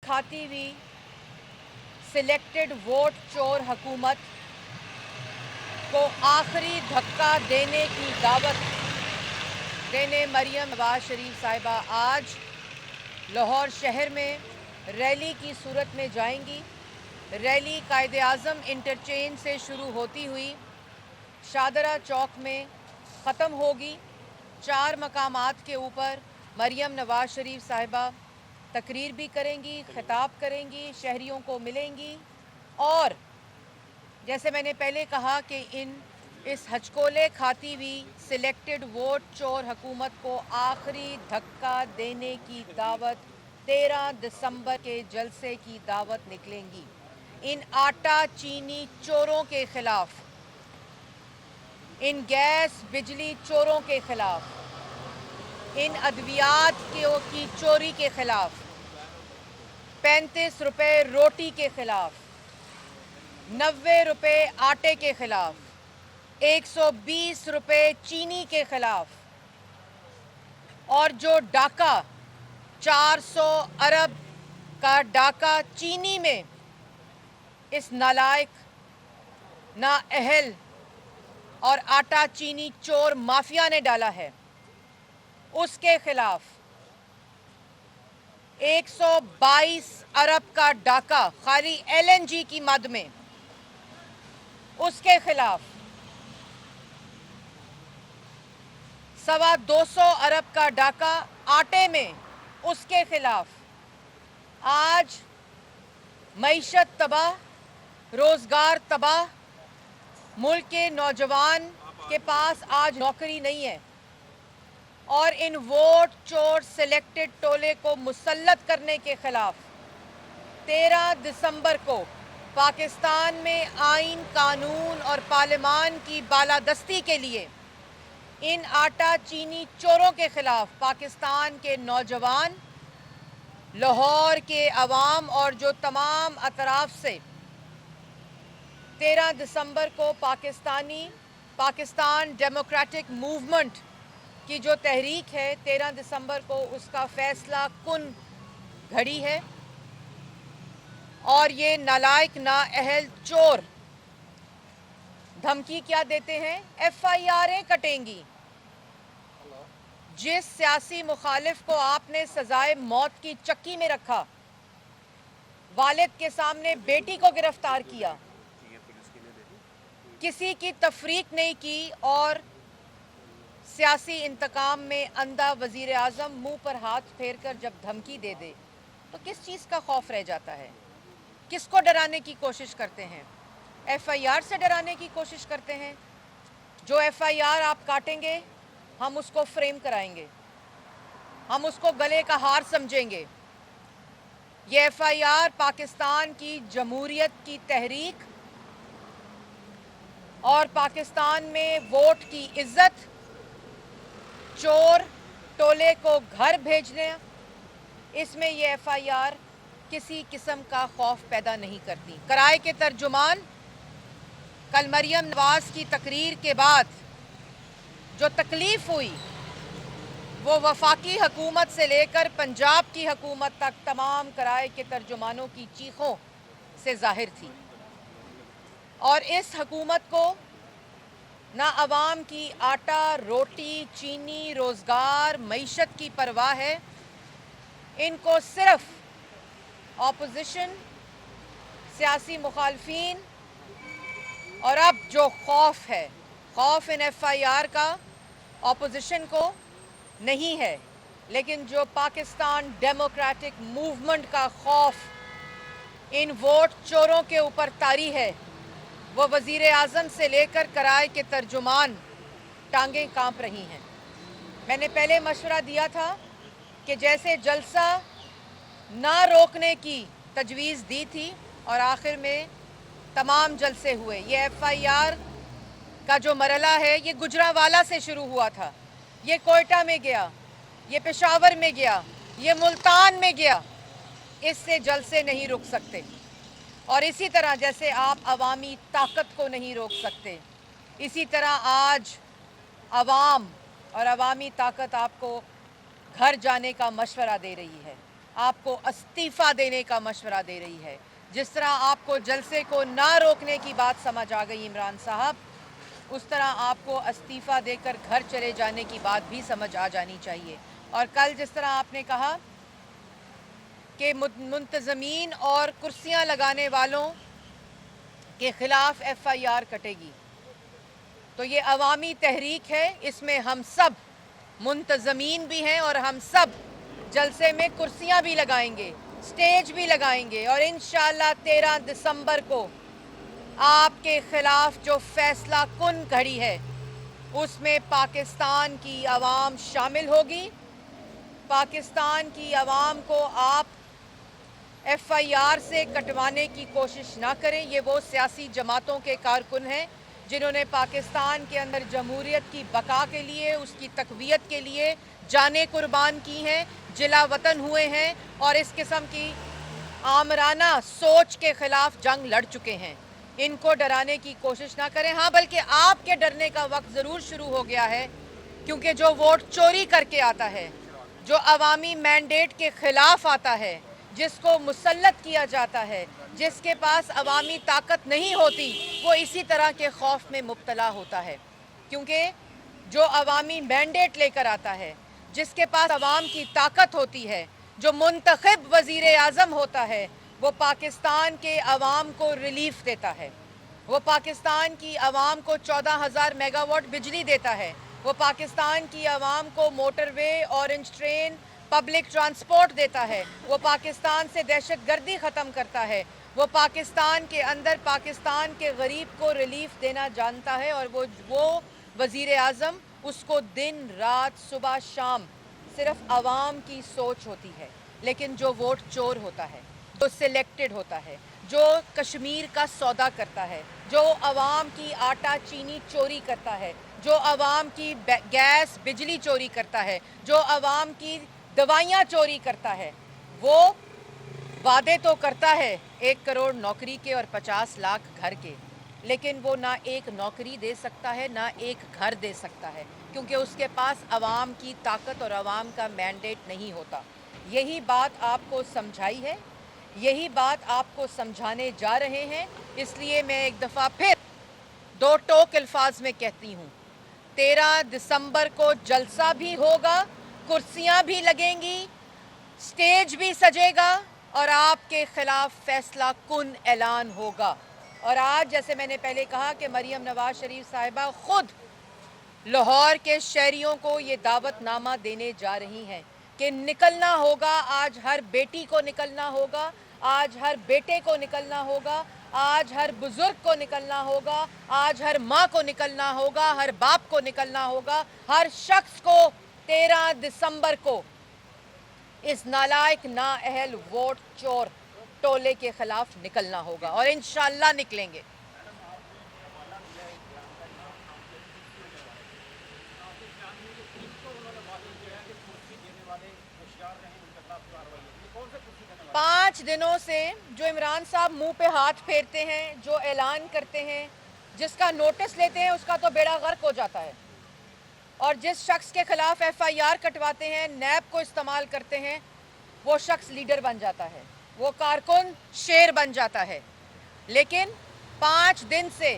खाती हुई selected vote चोर हुकूमत को आखिरी धक्का देने की दावत देने मरियम नवाज शरीफ साहिबा आज लाहौर शहर में रैली की सूरत में जाएंगी। रैली कायद-ए-आज़म इंटरचेंज से शुरू होती हुई शादरा चौक में ख़त्म होगी। 4 मकामात के ऊपर मरियम नवाज शरीफ साहिबा तकरीर भी करेंगी, खिताब करेंगी, शहरियों को मिलेंगी और जैसे मैंने पहले कहा कि इस हचकोले खाती हुई सिलेक्टेड वोट चोर हुकूमत को आखिरी धक्का देने की दावत 13 दिसंबर के जलसे की दावत निकलेंगी। इन आटा चीनी चोरों के खिलाफ, इन गैस बिजली चोरों के खिलाफ, इन अद्वियात की चोरी के खिलाफ, 35 रुपए रोटी के खिलाफ, 90 रुपए आटे के खिलाफ, 120 रुपए चीनी के खिलाफ और जो डाका 400 अरब का डाका चीनी में इस नालायक, नाअहल और आटा चीनी चोर माफिया ने डाला है, उसके खिलाफ 122 अरब का डाका खाली LNG की मद में, उसके खिलाफ 225 अरब का डाका आटे में, उसके खिलाफ आज मईशत तबाह, रोजगार तबाह, मुल्क के नौजवान के पास आज नौकरी नहीं है और इन वोट चोर सिलेक्टेड टोले को मुसल्लत करने के खिलाफ 13 दिसंबर को पाकिस्तान में आइन, कानून और पार्लिमान की बालादस्ती के लिए इन आटा चीनी चोरों के खिलाफ पाकिस्तान के नौजवान, लाहौर के अवाम और जो तमाम अतराफ से 13 दिसंबर को पाकिस्तान डेमोक्रेटिक मूवमेंट की जो तहरीक है 13 दिसंबर को उसका फैसला कुन घड़ी है और ये नालायक, नाअहल चोर धमकी क्या देते हैं? FIR'ें कटेंगी। जिस सियासी मुखालिफ को आपने सजाए मौत की चक्की में रखा, वालिद के सामने बेटी को गिरफ्तार किया, किसी की तफरीक नहीं की और सियासी इंतकाम में अंधा वजीर आज़म मुंह पर हाथ फेर कर जब धमकी दे दे तो किस चीज़ का खौफ रह जाता है? किसको डराने की कोशिश करते हैं? FIR से डराने की कोशिश करते हैं। जो FIR आप काटेंगे हम उसको फ्रेम कराएंगे, हम उसको गले का हार समझेंगे। ये FIR पाकिस्तान की जमहूरियत की तहरीक और पाकिस्तान में वोट की इज्जत, चोर टोले को घर भेजने, इसमें ये FIR किसी किस्म का खौफ पैदा नहीं करती। कराए के तर्जुमान, कल मरियम नवाज की तकरीर के बाद जो तकलीफ हुई वो वफाकी हुकूमत से लेकर पंजाब की हुकूमत तक तमाम कराए के तर्जुमानों की चीखों से जाहिर थी और इस हुकूमत को ना अवाम की आटा, रोटी, चीनी, रोज़गार, मईशत की परवाह है। इनको सिर्फ ऑपोजिशन, सियासी मुखालफीन और अब जो खौफ है, खौफ इन FIR का ऑपोजिशन को नहीं है, लेकिन जो पाकिस्तान डेमोक्रेटिक मूवमेंट का खौफ इन वोट चोरों के ऊपर तारी है, वो वज़ीर आज़म से लेकर कराए के तर्जुमान टांगें कांप रही हैं। मैंने पहले मशवरा दिया था कि जैसे जलसा ना रोकने की तजवीज़ दी थी और आखिर में तमाम जलसे हुए। ये FIR का जो मरला है ये गुजरांवाला से शुरू हुआ था, ये कोयटा में गया, ये पेशावर में गया, ये मुल्तान में गया। इससे जलसे नहीं रुक सकते और इसी तरह जैसे आप अवामी ताकत को नहीं रोक सकते, इसी तरह आज अवाम और अवामी ताकत आपको घर जाने का मशवरा दे रही है। आपको इस्तीफ़ा देने का मशवरा दे रही है। जिस तरह आपको जलसे को ना रोकने की बात समझ आ गई इमरान साहब, उस तरह आपको इस्तीफ़ा देकर घर चले जाने की बात भी समझ आ जानी चाहिए। और कल जिस तरह आपने कहा कि मुंतज़मीन और कुर्सियां लगाने वालों के ख़िलाफ़ FIR कटेगी, तो ये अवामी तहरीक है। इसमें हम सब मुंतज़मीन भी हैं और हम सब जलसे में कुर्सियां भी लगाएंगे, स्टेज भी लगाएंगे, और इंशाअल्लाह 13 दिसंबर को आपके ख़िलाफ़ जो फ़ैसला कुन घड़ी है उसमें पाकिस्तान की आवाम शामिल होगी। पाकिस्तान की आवाम को आप FIR से कटवाने की कोशिश ना करें। ये वो सियासी जमातों के कारकुन हैं जिन्होंने पाकिस्तान के अंदर जमहूरियत की बका के लिए, उसकी तक़वियत के लिए जानें कुर्बान की हैं, जिला वतन हुए हैं और इस किस्म की आमराना सोच के ख़िलाफ़ जंग लड़ चुके हैं। इनको डराने की कोशिश ना करें। हाँ, बल्कि आपके डरने का वक्त ज़रूर शुरू हो गया है, क्योंकि जो वोट चोरी करके आता है, जो अवामी मैंडेट के ख़िलाफ़ आता है, जिसको मुसल्लत किया जाता है, जिसके पास अवामी ताकत नहीं होती, वो इसी तरह के खौफ में मुब्तला होता है। क्योंकि जो अवामी मैंडेट लेकर आता है, जिसके पास अवाम की ताकत होती है, जो मुंतखब वज़ीर आज़म होता है, वो पाकिस्तान के अवाम को रिलीफ देता है। वो पाकिस्तान की अवाम को 14,000 मेगावाट बिजली देता है। वो पाकिस्तान की आवाम को motorway, orange train, public transport देता है। वो पाकिस्तान से दहशत गर्दी ख़त्म करता है। वो पाकिस्तान के अंदर पाकिस्तान के गरीब को रिलीफ देना जानता है, और वो वज़ीर आज़म, उसको दिन रात सुबह शाम सिर्फ आवाम की सोच होती है। लेकिन जो वोट चोर होता है, जो सिलेक्टेड होता है, जो कश्मीर का सौदा करता है, जो आवाम की आटा चीनी चोरी करता है, जो आवाम की गैस बिजली चोरी करता है, जो आवाम की दवाइयाँ चोरी करता है, वो वादे तो करता है 1 करोड़ नौकरी के और 50 लाख घर के, लेकिन वो ना एक नौकरी दे सकता है, ना एक घर दे सकता है, क्योंकि उसके पास अवाम की ताकत और अवाम का मैंडेट नहीं होता। यही बात आपको समझाई है, यही बात आपको समझाने जा रहे हैं। इसलिए मैं एक दफ़ा फिर दो टोक अल्फाज में कहती हूँ, 13 दिसंबर को जलसा भी होगा, कुर्सियाँ भी लगेंगी, स्टेज भी सजेगा और आपके ख़िलाफ़ फ़ैसला कुन ऐलान होगा। और आज जैसे मैंने पहले कहा कि मरियम नवाज़ शरीफ साहिबा ख़ुद लाहौर के शहरियों को ये दावतनामा देने जा रही हैं कि निकलना होगा। आज हर बेटी को निकलना होगा, आज हर बेटे को निकलना होगा, आज हर बुज़ुर्ग को निकलना होगा, आज हर माँ को निकलना होगा, हर बाप को निकलना होगा, हर शख्स को 13 दिसंबर को इस नालायक नाअहल वोट चोर टोले के ख़िलाफ़ निकलना होगा, और इंशाअल्लाह निकलेंगे। पाँच दिनों से जो इमरान साहब मुंह पे हाथ फेरते हैं, जो ऐलान करते हैं, जिसका नोटिस लेते हैं, उसका तो बेड़ा गर्क हो जाता है। और जिस शख्स के ख़िलाफ़ FIR कटवाते हैं, नैब को इस्तेमाल करते हैं, वो शख्स लीडर बन जाता है, वो कारकुन शेर बन जाता है। लेकिन 5 दिन से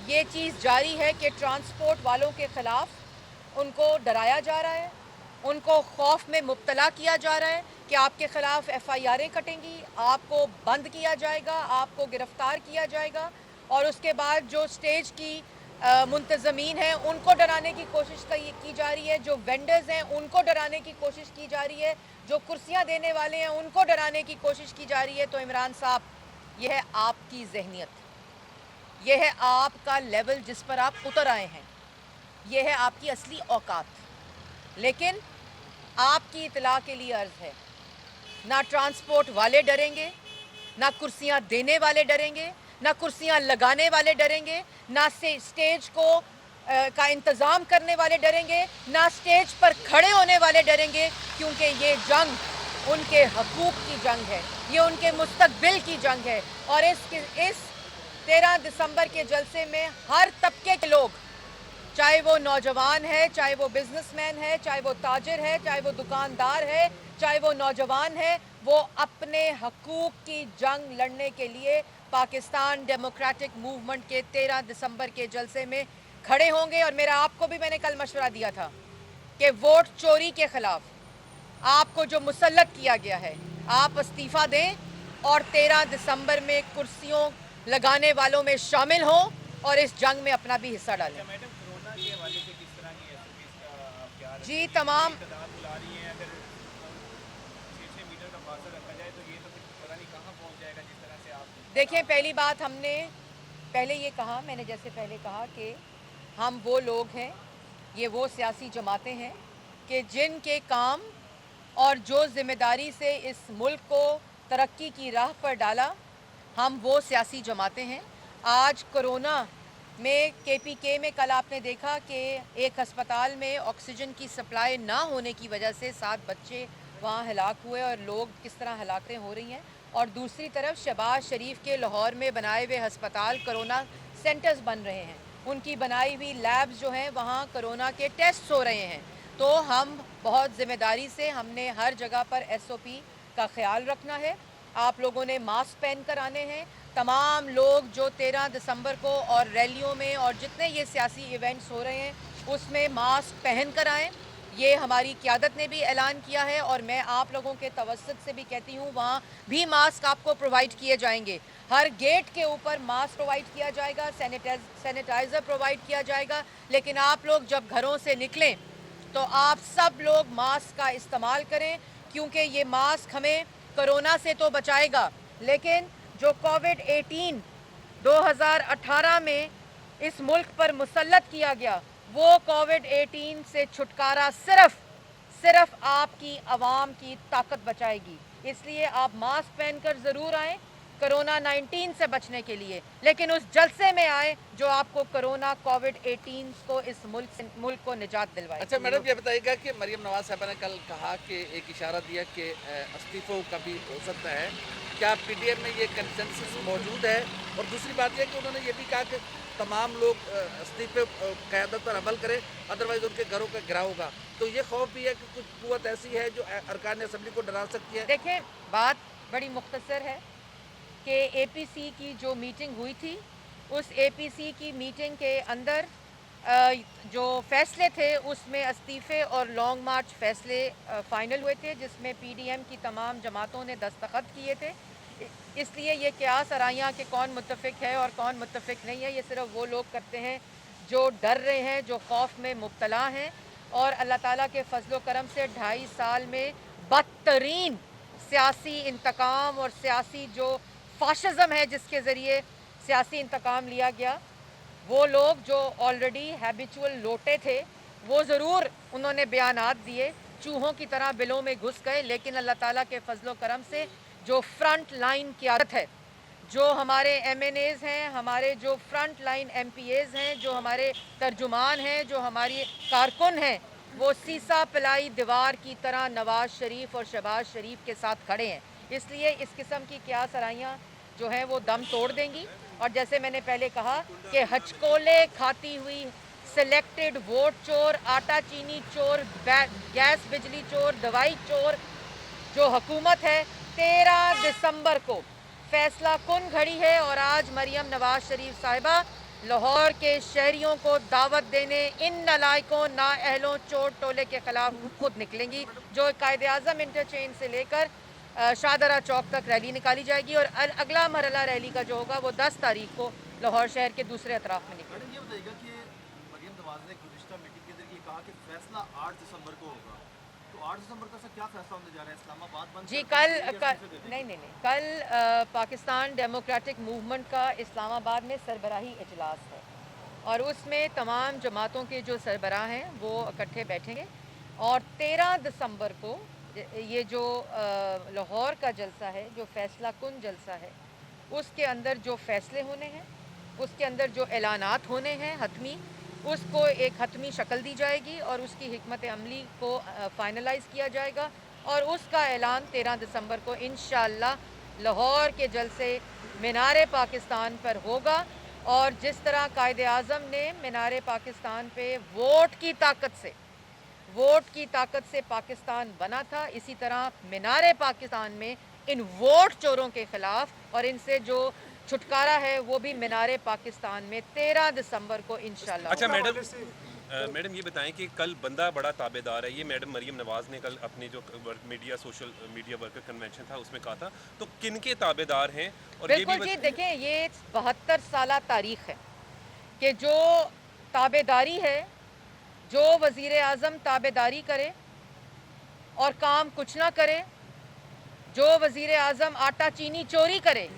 ये चीज़ जारी है कि ट्रांसपोर्ट वालों के ख़िलाफ़ उनको डराया जा रहा है, उनको खौफ में मुब्तला किया जा रहा है कि आपके ख़िलाफ़ FIRें कटेंगी, आपको बंद किया जाएगा, आपको गिरफ़्तार किया जाएगा। और उसके बाद जो स्टेज की मुंतज़मीन हैं, उनको डराने की कोशिश की जा रही है, जो वेंडर्स हैं उनको डराने की कोशिश की जा रही है, जो कुर्सियां देने वाले हैं उनको डराने की कोशिश की जा रही है। तो इमरान साहब, यह है आपकी जहनियत, यह है आपका लेवल जिस पर आप उतर आए हैं, यह है आपकी असली औकात। लेकिन आपकी इतला के लिए अर्ज़ है, ना ट्रांसपोर्ट वाले डरेंगे, ना कुर्सियां देने वाले डरेंगे, ना कुर्सियां लगाने वाले डरेंगे, ना स्टेज को का इंतज़ाम करने वाले डरेंगे, ना स्टेज पर खड़े होने वाले डरेंगे, क्योंकि ये जंग उनके हकूक़ की जंग है, ये उनके मुस्तक़बिल की जंग है। और इस 13 दिसंबर के जलसे में हर तबके के लोग, चाहे वो नौजवान है, चाहे वो बिजनेसमैन है, चाहे वो ताजिर है, चाहे वो दुकानदार है, चाहे वो नौजवान है, वो अपने हकूक़ की जंग लड़ने के लिए पाकिस्तान डेमोक्रेटिक मूवमेंट के 13 दिसंबर के जलसे में खड़े होंगे। और मेरा आपको भी मैंने कल मशवरा दिया था कि वोट चोरी के ख़िलाफ़ आपको जो मुसल्लत किया गया है, आप इस्तीफ़ा दें और 13 दिसंबर में कुर्सियों लगाने वालों में शामिल हों और इस जंग में अपना भी हिस्सा डालें। मैडम, कोरोना के हवाले से किस तरह की एसओपीज का आप क्या रखते जी हैं? तमाम तादाद बुला रही हैं, अगर 6 मीटर का फासला रखा जाए तो ये तो फिर पता नहीं कहाँ पहुँच जाएगा, जिस तरह से आप देखिए, पहली बात हमने पहले ये कहा, मैंने जैसे पहले कहा कि हम वो लोग हैं, ये वो सियासी जमातें हैं कि जिनके काम और जो ज़िम्मेदारी से इस मुल्क को तरक्की की राह पर डाला, हम वो सियासी जमातें हैं। आज कोरोना में केपीके में कल आपने देखा कि एक अस्पताल में ऑक्सीजन की सप्लाई ना होने की वजह से 7 बच्चे वहाँ हलाक हुए और लोग किस तरह हलाकतें हो रही हैं। और दूसरी तरफ शहबाज शरीफ के लाहौर में बनाए हुए हस्पताल कोरोना सेंटर्स बन रहे हैं, उनकी बनाई हुई लैब्स जो हैं वहाँ कोरोना के टेस्ट हो रहे हैं। तो हम बहुत ज़िम्मेदारी से हमने हर जगह पर एसओपी का ख्याल रखना है। आप लोगों ने मास्क पहन कर आने हैं। तमाम लोग जो 13 दिसंबर को और रैलियों में और जितने ये सियासी इवेंट्स हो रहे हैं उसमें मास्क पहन कर आएँ। ये हमारी क़यादत ने भी ऐलान किया है और मैं आप लोगों के तवज्जुद से भी कहती हूँ, वहाँ भी मास्क आपको प्रोवाइड किए जाएंगे। हर गेट के ऊपर मास्क प्रोवाइड किया जाएगा, सैनिटाइज़र प्रोवाइड किया जाएगा। लेकिन आप लोग जब घरों से निकलें तो आप सब लोग मास्क का इस्तेमाल करें, क्योंकि ये मास्क हमें कोरोना से तो बचाएगा, लेकिन जो कोविड-18 2018 में इस मुल्क पर मुसल्लत किया गया, वो कोविड-18 से छुटकारा सिर्फ आपकी आवाम की ताकत बचाएगी। इसलिए आप मास्क पहनकर ज़रूर आएँ कोरोना 19 से बचने के लिए, लेकिन उस जलसे में आए जो आपको कोरोना कोविड-18 को इस मुल्क को निजात दिलवाए। अच्छा मैडम, ये बताइएगा कि मरियम नवाज साहबा ने कल कहा कि एक इशारा दिया कि इस्तीफों का भी हो सकता है, क्या पीडीएम में ये कंसेंसस मौजूद है? और दूसरी बात यह कि उन्होंने ये भी कहा कि तमाम लोग इस्तीफे क़यादत पर अमल करें, अदरवाइज़ उनके घरों का गिराव होगा। तो ये खौफ भी है कि कुछ कुव्वत ऐसी है जो अरकान असम्बली को डरा सकती है। देखिए, बात बड़ी मुख्तसर है कि एपीसी की जो मीटिंग हुई थी, उस एपीसी की मीटिंग के अंदर जो फैसले थे उसमें इस्तीफ़े और लॉन्ग मार्च फैसले फ़ाइनल हुए थे, जिसमें पीडीएम की तमाम जमातों ने दस्तखत किए थे। इसलिए ये क़यास आराइयाँ कि कौन मुत्तफ़िक है और कौन मुत्तफ़िक नहीं है, ये सिर्फ वो लोग करते हैं जो डर रहे हैं, जो खौफ में मुब्तला हैं। और अल्लाह ताला के फजल व करम से 2.5 साल में बदतरीन सियासी इंतकाम और सियासी जो फाशिज़म है जिसके ज़रिए सियासी इंतकाम लिया गया, वो लोग जो ऑलरेडी हैबिचुअल लोटे थे, वो ज़रूर उन्होंने बयानात दिए, चूहों की तरह बिलों में घुस गए। लेकिन अल्लाह ताला के फजल व करम से जो फ्रंट लाइन क़यादत है, जो हमारे एमएनएज़ हैं, हमारे जो फ्रंट लाइन एमपीएज़ हैं, जो हमारे तर्जुमान हैं, जो हमारी कारकुन हैं, वो सीसा पिलाई दीवार की तरह नवाज़ शरीफ और शहबाज शरीफ के साथ खड़े हैं। इसलिए इस किस्म की क़यास आराइयाँ जो हैं वो दम तोड़ देंगी। और जैसे मैंने पहले कहा कि हचकोले खाती हुई सिलेक्टेड वोट चोर, आटा चीनी चोर, गैस बिजली चोर, दवाई चोर जो हुकूमत है, 13 दिसंबर को फैसला कुन घड़ी है। और आज मरियम नवाज शरीफ साहिबा लाहौर के शहरियों को दावत देने इन नालायकों, नाअहलों, चोर टोले के खिलाफ खुद निकलेंगी, जो कायदे-आज़म इंटरचेंज से लेकर शाहदरा चौक तक रैली निकाली जाएगी। और अगला मरहला रैली का जो होगा वो 10 तारीख को लाहौर शहर के दूसरे अतराफ में निकलेगा। मैडम, ये बताइएगा कि मरियम नवाज ने गुज़िश्ता मीटिंग के अंदर ये कहा कि फैसला 8 दिसंबर को होगा, तो 8 दिसंबर का ऐसा क्या फैसला होने जा रहा है? इस्लामाबाद बंद जी, कर देंगे कल या फिर से दे देंगे? नहीं, कल पाकिस्तान डेमोक्रेटिक मूवमेंट का इस्लामाबाद में सरबराही इजलास है और उसमें तमाम जमातों के जो सरबराह हैं वो इकट्ठे बैठेंगे। और 13 दिसंबर को ये जो लाहौर का जलसा है, जो फैसला कुन जलसा है, उसके अंदर जो फ़ैसले होने हैं, उसके अंदर जो ऐलानात होने हैं हतमी, उसको एक हतमी शक्ल दी जाएगी और उसकी हिकमत अमली को फ़ाइनलाइज़ किया जाएगा। और उसका ऐलान 13 दिसंबर को इंशाअल्लाह लाहौर के जलसे मीनार पाकिस्तान पर होगा। और जिस तरह कायदे आज़म ने मीनार पाकिस्तान पे वोट की ताकत से वोट की ताकत से पाकिस्तान बना था, इसी तरह मीनारे पाकिस्तान में इन वोट चोरों के खिलाफ और इनसे जो छुटकारा है वो भी मीनारे पाकिस्तान में 13 दिसंबर को इंशाल्लाह अच्छा होगा। मैडम ये बताएं कि कल बंदा बड़ा ताबेदार है, ये मैडम मरीम नवाज़ ने कल अपनी जो सोशल मीडिया वर्कर कन्वेंशन था उसमें कहा था, तो किन के ताबेदार हैं? और ये बिल्कुल भी जी, देखें ये 72 साल तारीख है कि जो ताबेदारी है, जो वज़ीर आज़म ताबेदारी करे और काम कुछ ना करे, जो वज़ीर आज़म आटा चीनी चोरी करे,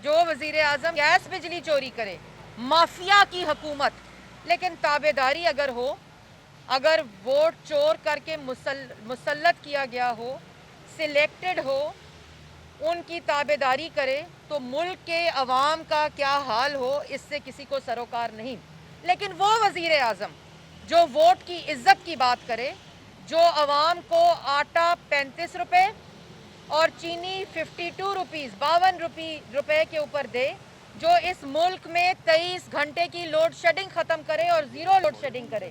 जो वज़ीर आज़म गैस बिजली चोरी करे, माफिया की हुकूमत, लेकिन ताबेदारी अगर हो, अगर वोट चोर करके मुसल्लत किया गया हो, सिलेक्टेड हो, उनकी ताबेदारी करे तो मुल्क के अवाम का क्या हाल हो इससे किसी को सरोकार नहीं। लेकिन वो वज़ीर आज़म जो वोट की इज़्ज़त की बात करे, जो अवाम को आटा 35 रुपए और चीनी 52 रुपीज़ 52 रुपए के ऊपर दे, जो इस मुल्क में 23 घंटे की लोड शेडिंग ख़त्म करे और ज़ीरो लोड शेडिंग करे,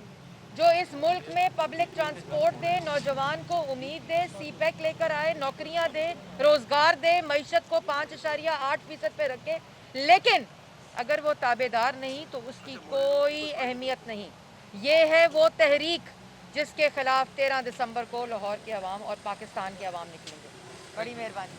जो इस मुल्क में पब्लिक ट्रांसपोर्ट दे, नौजवान को उम्मीद दे, सीपैक लेकर आए, नौकरियां दे, रोज़गार दे, मईशत को 5.8% पे रखे, लेकिन अगर वो ताबेदार नहीं तो उसकी कोई अहमियत नहीं। ये है वो तहरीक जिसके खिलाफ 13 दिसंबर को लाहौर के अवाम और पाकिस्तान के अवाम निकलेंगे। बड़ी मेहरबानी।